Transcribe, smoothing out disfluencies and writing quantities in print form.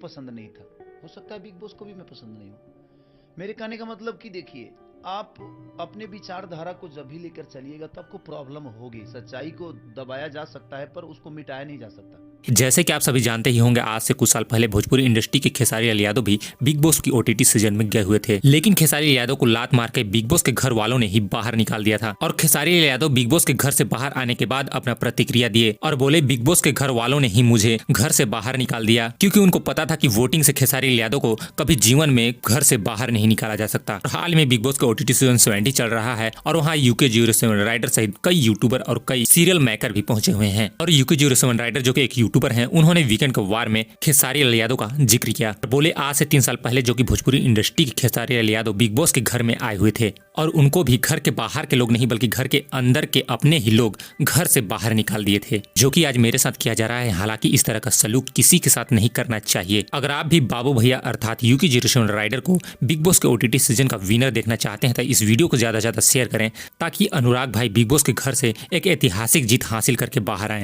पसंद नहीं था, हो सकता है बिग बॉस को भी मैं पसंद नहीं हूँ। मेरे कहने का मतलब कि देखिए, आप अपने विचारधारा को जब भी लेकर चलिएगा तो आपको प्रॉब्लम होगी। सच्चाई को दबाया जा सकता है पर उसको मिटाया नहीं जा सकता। जैसे कि आप सभी जानते ही होंगे, आज से कुछ साल पहले भोजपुरी इंडस्ट्री के खेसारी लाल यादव भी बिग बॉस की ओटीटी सीजन में गए हुए थे, लेकिन खेसारी लाल यादव को लात मार के बिग बॉस के घर वालों ने ही बाहर निकाल दिया था। और खेसारी लाल यादव बिग बॉस के घर से बाहर आने के बाद अपना प्रतिक्रिया दिए और बोले, बिग बॉस के घर वालों ने ही मुझे घर से बाहर निकाल दिया, क्योंकि उनको पता था कि वोटिंग से खेसारी लाल यादव को कभी जीवन में घर से बाहर नहीं निकाला जा सकता। हाल में बिग बॉस का ओटीटी सीजन 70 चल रहा है और वहाँ UK07 राइडर सहित कई यूट्यूबर और कई सीरियल मेकर भी पहुंचे हुए हैं। और UK07 राइडर जो कि एक यूट्यूबर हैं, उन्होंने वीकेंड के वार में खेसारी लाल यादव का जिक्र किया। बोले, आज से 3 साल पहले जो कि भोजपुरी इंडस्ट्री के खेसारी लाल यादव बिग बॉस के घर में आए हुए थे और उनको भी घर के बाहर के लोग नहीं बल्कि घर के अंदर के अपने ही लोग घर से बाहर निकाल दिए थे, जो कि आज मेरे साथ किया जा रहा है। हालांकि इस तरह का सलूक किसी के साथ नहीं करना चाहिए। अगर आप भी बाबू भैया अर्थात UK07 राइडर को बिग बॉस के ओटीटी सीजन का विनर देखना चाहते हैं तो इस वीडियो को ज्यादा से ज्यादा शेयर करें, ताकि अनुराग भाई बिग बॉस के घर से एक ऐतिहासिक जीत हासिल करके बाहर आए।